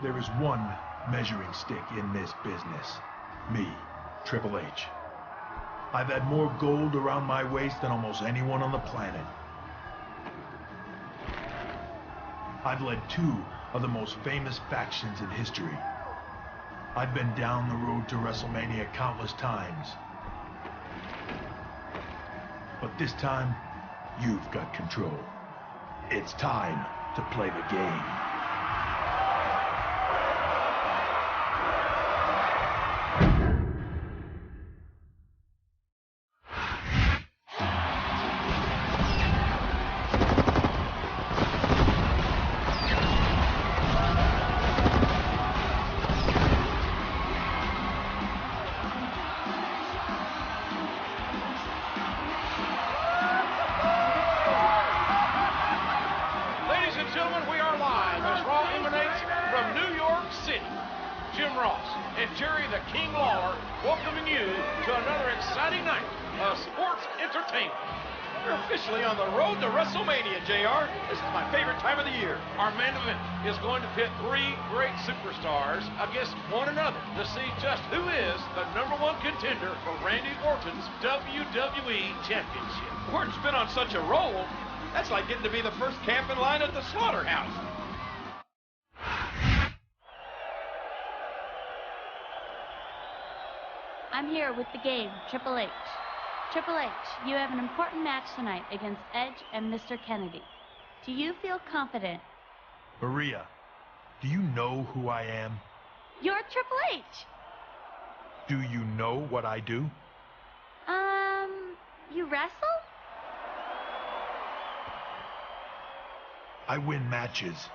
There is one measuring stick in this business. Me, Triple H. I've had more gold around my waist than almost anyone on the planet. I've led two of the most famous factions in history. I've been down the road to WrestleMania countless times. But this time, you've got control. It's time to play the game. On the road to WrestleMania, JR. This is my favorite time of the year. Our main event is going to pit three great superstars against one another to see just who is the #1 contender for Randy Orton's WWE Championship. Orton's been on such a roll, that's like getting to be the first camp in line at the slaughterhouse. I'm here with the game, Triple H. Triple H, you have an important match tonight against Edge and Mr. Kennedy. Do you feel confident? Maria, do you know who I am? You're Triple H. Do you know what I do? You wrestle? I win matches.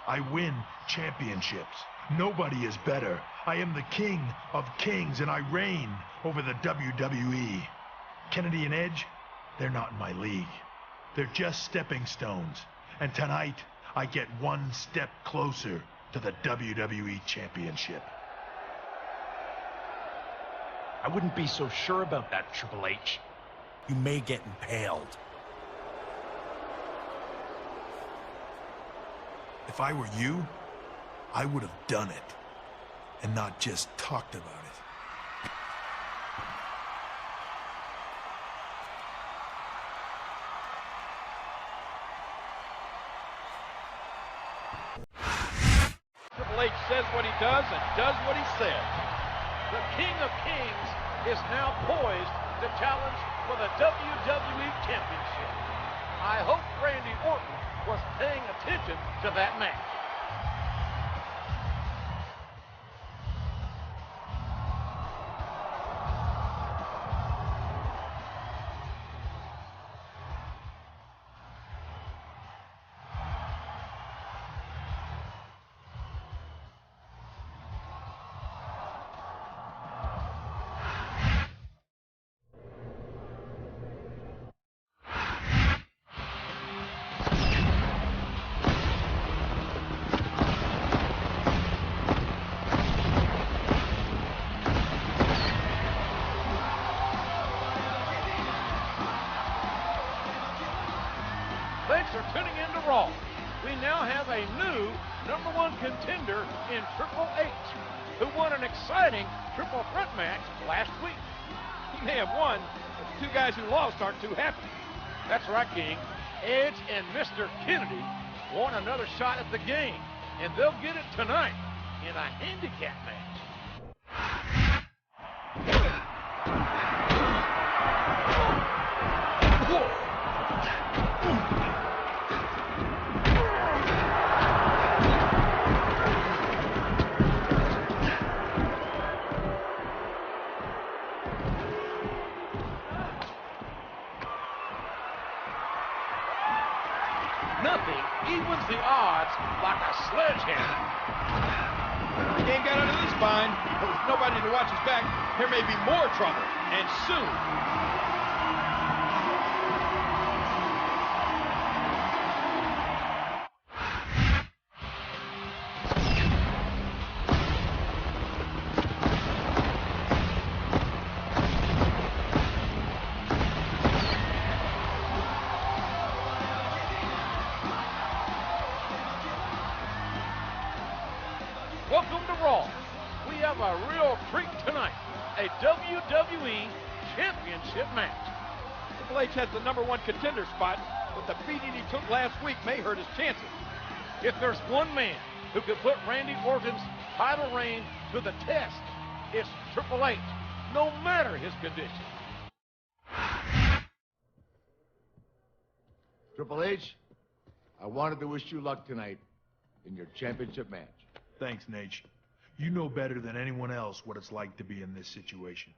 I win championships. Nobody is better. I am the king of kings, and I reign over the WWE. Kennedy and Edge, they're not in my league. They're just stepping stones. And tonight, I get one step closer to the WWE Championship. I wouldn't be so sure about that, Triple H. You may get impaled. If I were you, I would have done it, and not just talked about it. Triple H says what he does and does what he says. The King of Kings is now poised to challenge for the WWE Championship. I hope Randy Orton was paying attention to that match. Thanks for tuning in to Raw. We now have a new #1 contender in Triple H, who won an exciting triple threat match last week. He may have won, but the two guys who lost aren't too happy. That's right, King. Edge and Mr. Kennedy want another shot at the game, and they'll get it tonight in a handicap match. Nothing evens the odds like a sledgehammer. The game got under this spine, but with nobody to watch his back, there may be more trouble, and soon. welcome to Raw. We have a real treat tonight, a WWE Championship match. Triple H has the #1 contender spot, but the beating he took last week may hurt his chances. If there's one man who could put Randy Orton's title reign to the test, it's Triple H, no matter his condition. Triple H, I wanted to wish you luck tonight in your championship match. Thanks, Nate. You know better than anyone else what it's like to be in this situation.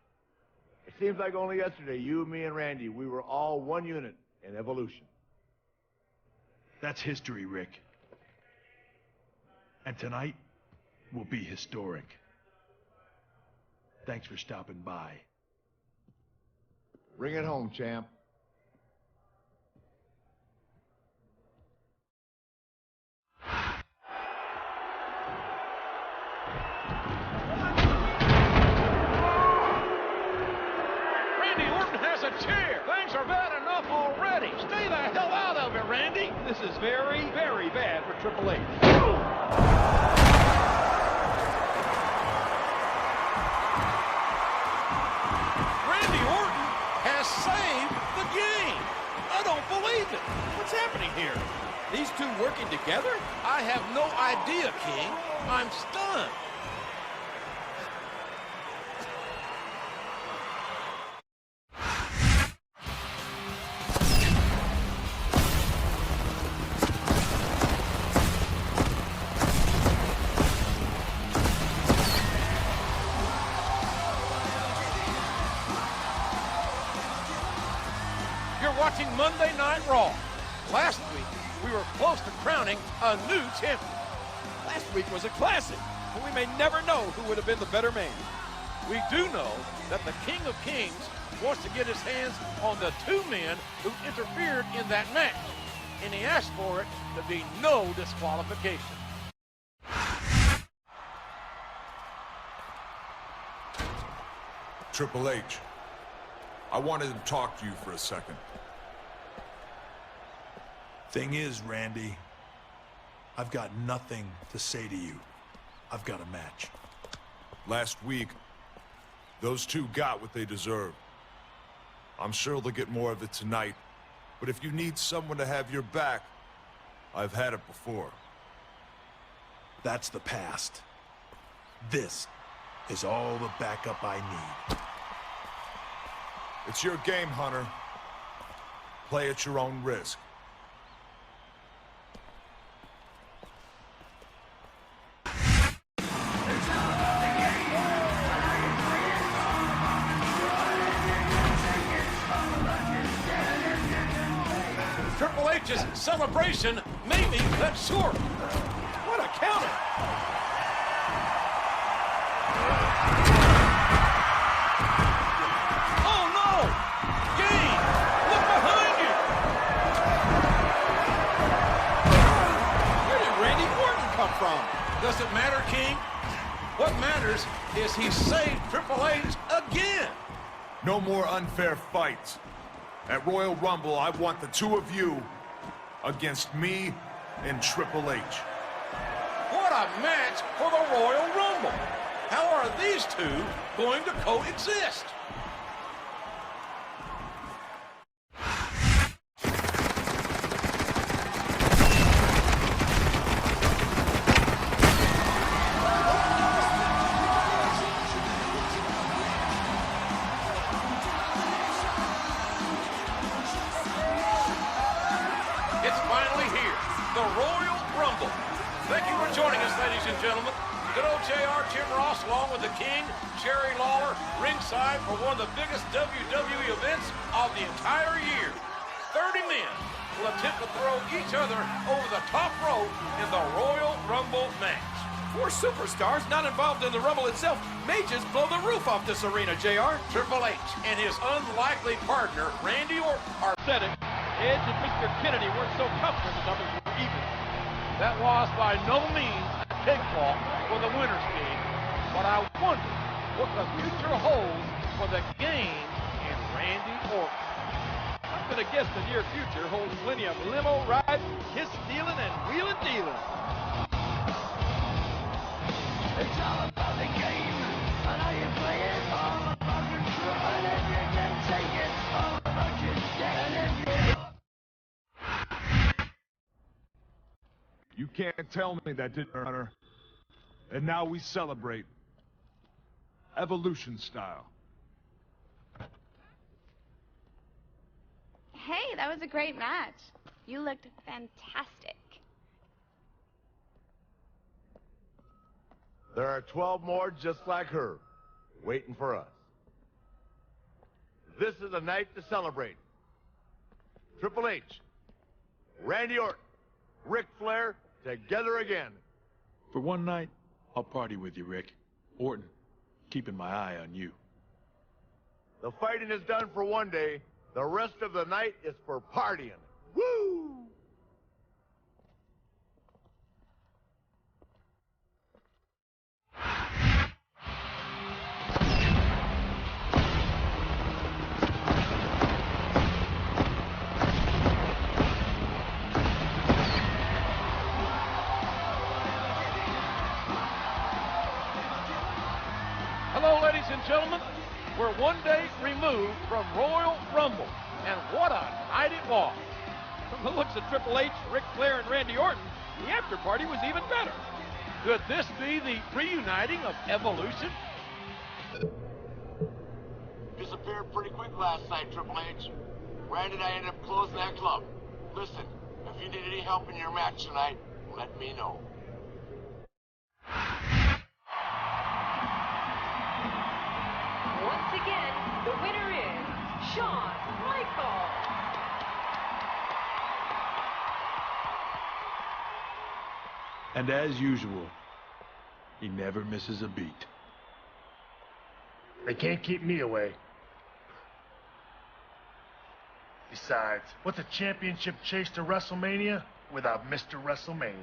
It seems like only yesterday, you, me, and Randy, we were all one unit in Evolution. That's history, Rick. And tonight will be historic. Thanks for stopping by. Bring it home, champ. Randy Orton has a chair. Things are bad enough already. Stay the hell out of it, Randy. This is very, very bad for Triple H. Randy Orton has saved the game. I don't believe it. What's happening here? These two working together? I have no idea, King. I'm stunned. You're watching Monday Night Raw. Last week, we were close to crowning a new champion. Last week was a classic, but we may never know who would have been the better man. We do know that the King of Kings wants to get his hands on the two men who interfered in that match, and he asked for it to be no disqualification. Triple H, I wanted to talk to you for a second. Thing is, Randy, I've got nothing to say to you. I've got a match. Last week, those two got what they deserved. I'm sure they'll get more of it tonight, but if you need someone to have your back, I've had it before. That's the past. This is all the backup I need. It's your game, Hunter. Play at your own risk. Triple H's celebration may be cut short. What a counter! Oh no! Game! Look behind you! Where did Randy Orton come from? Does it matter, King? What matters is he saved Triple H again. No more unfair fights. At Royal Rumble, I want the two of you against me and Triple H. What a match for the Royal Rumble! How are these two going to coexist? It's finally here, the Royal Rumble. Thank you for joining us, ladies and gentlemen. Good old JR, Jim Ross, along with the King, Jerry Lawler, ringside for one of the biggest WWE events of the entire year. 30 men will attempt to throw each other over the top rope in the Royal Rumble match. 4 superstars not involved in the Rumble itself may just blow the roof off this arena, JR. Triple H and his unlikely partner, Randy Orton, are Said it. Edge and Mr. Kennedy weren't so tough when the numbers were even. That was by no means a cakewalk for the winners' team, but I wonder what the future holds for the game and Randy Orton. I'm going to guess the near future holds plenty of limo riding, kiss stealing, and wheeling dealing. You can't tell me that didn't hurt her. And now we celebrate. Evolution style. Hey, that was a great match. You looked fantastic. There are 12 more just like her, waiting for us. This is a night to celebrate. Triple H, Randy Orton, Ric Flair, together again. For one night, I'll party with you, Rick. Orton, keeping my eye on you. The fighting is done for one day. The rest of the night is for partying. Woo! Hello, ladies and gentlemen. We're one day removed from Royal Rumble, and what a night it was. From the looks of Triple H, Ric Flair, and Randy Orton, the after party was even better. Could this be the reuniting of Evolution? Disappeared pretty quick last night, Triple H. Randy and I ended up closing that club. Listen, if you need any help in your match tonight, let me know. Once again, the winner is Shawn Michaels. And as usual, he never misses a beat. They can't keep me away. Besides, what's a championship chase to WrestleMania without Mr. WrestleMania?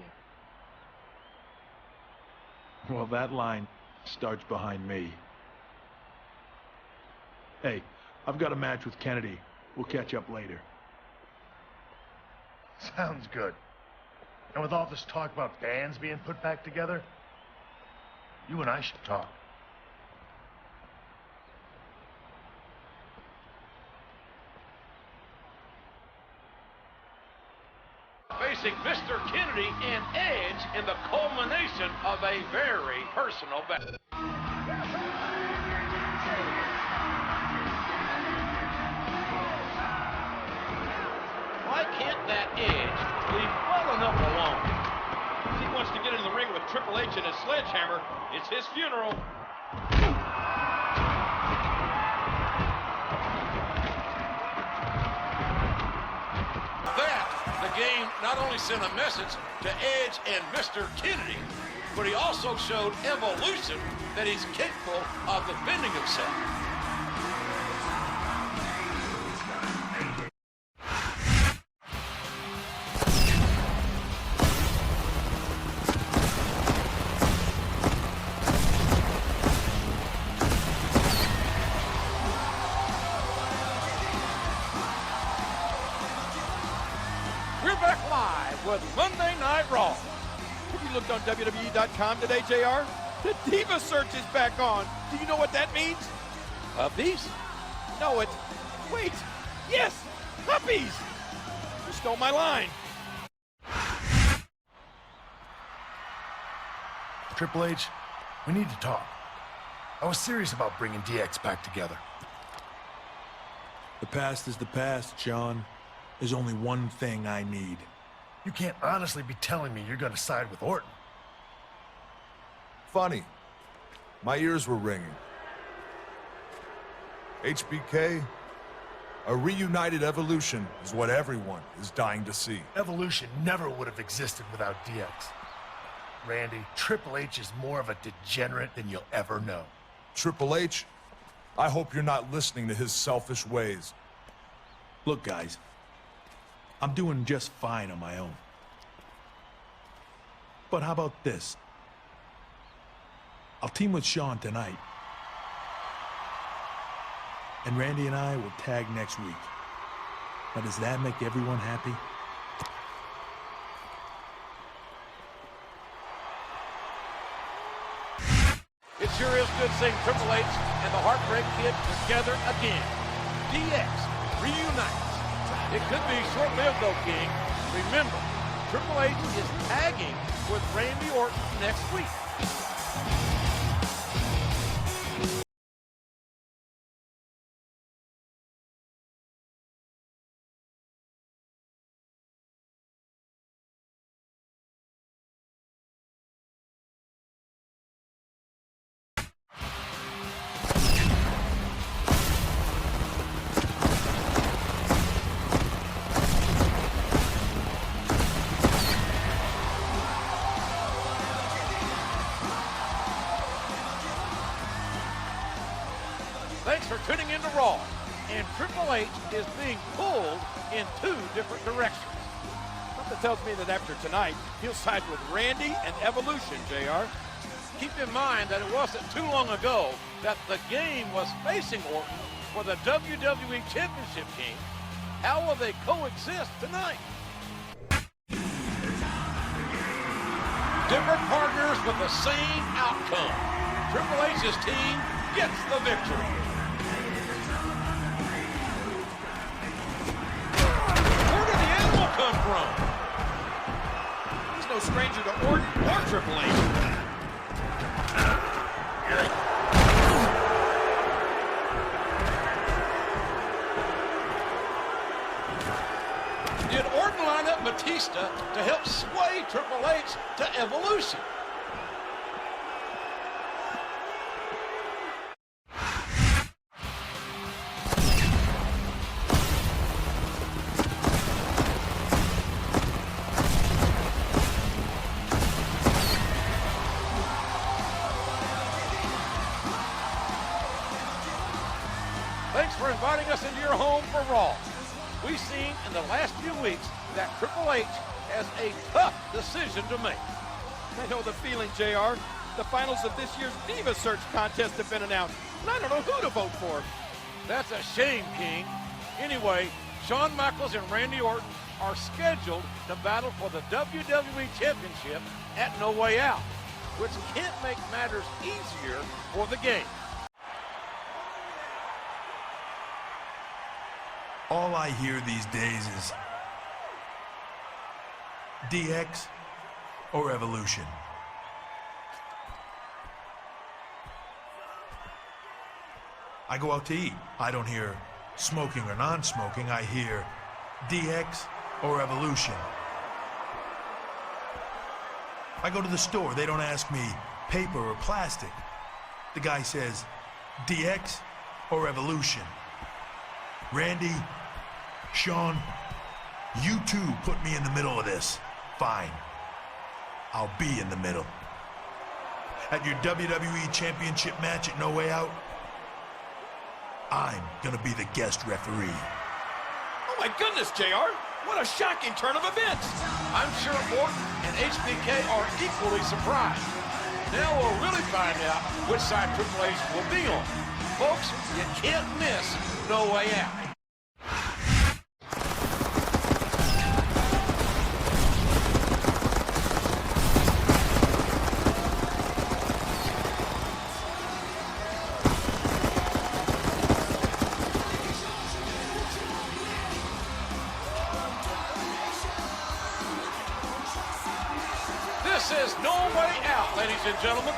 Well, that line starts behind me. Hey, I've got a match with Kennedy. We'll catch up later. Sounds good. And with all this talk about bands being put back together, you and I should talk. Facing Mr. Kennedy and Edge in the culmination of a very personal battle. Why can't that Edge leave well enough alone? If he wants to get in the ring with Triple H and his sledgehammer, it's his funeral. The game not only sent a message to Edge and Mr. Kennedy, but he also showed Evolution that he's capable of defending himself. We're back live with Monday Night Raw. Have you looked on WWE.com today, JR? The Diva Search is back on. Do you know what that means? Puppies? No, it's... Wait! Yes! Puppies! You stole my line. Triple H, we need to talk. I was serious about bringing DX back together. The past is the past, Sean. There's only one thing I need. You can't honestly be telling me you're gonna side with Orton. Funny. My ears were ringing. HBK, a reunited Evolution is what everyone is dying to see. Evolution never would have existed without DX. Randy, Triple H is more of a degenerate than you'll ever know. Triple H, I hope you're not listening to his selfish ways. Look, guys, I'm doing just fine on my own. But how about this? I'll team with Shawn tonight. And Randy and I will tag next week. Now, does that make everyone happy? sure is good seeing Triple H and the Heartbreak Kid together again. DX reunites. It could be short-lived though, King. Remember, Triple H is tagging with Randy Orton next week. Thanks for tuning in to Raw. And Triple H is being pulled in two different directions. Something tells me that after tonight, he'll side with Randy and Evolution, JR. Keep in mind that it wasn't too long ago that the game was facing Orton for the WWE Championship, King. How will they coexist tonight? Different partners with the same outcome. Triple H's team gets the victory. Where did the animal come from? He's no stranger to Orton or Triple H. Did Orton line up Batista to help sway Triple H to Evolution? Thanks for inviting us into your home for Raw. We've seen in the last few weeks that Triple H has a tough decision to make. I know the feeling, JR. The finals of this year's Diva Search contest have been announced, and I don't know who to vote for. That's a shame, King. Anyway, Shawn Michaels and Randy Orton are scheduled to battle for the WWE Championship at No Way Out, which can't make matters easier for the game. All I hear these days is DX or Evolution. I go out to eat. I don't hear smoking or non-smoking. I hear DX or Evolution. I go to the store. They don't ask me paper or plastic. The guy says DX or Evolution. Randy, Shawn, you two put me in the middle of this. Fine. I'll be in the middle. At your WWE Championship match at No Way Out, I'm gonna be the guest referee. Oh my goodness, JR! What a shocking turn of events! I'm sure Orton and HBK are equally surprised. Now we'll really find out which side Triple H will be on. Folks, you can't miss No Way Out. This is No Way Out, ladies and gentlemen.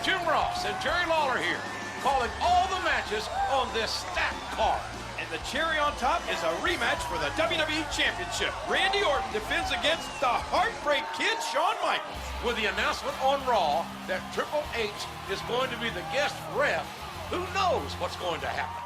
Jim Ross and Jerry Lawler here, calling all the matches on this stacked card. And the cherry on top is a rematch for the WWE Championship. Randy Orton defends against the Heartbreak Kid, Shawn Michaels. With the announcement on Raw that Triple H is going to be the guest ref, who knows what's going to happen?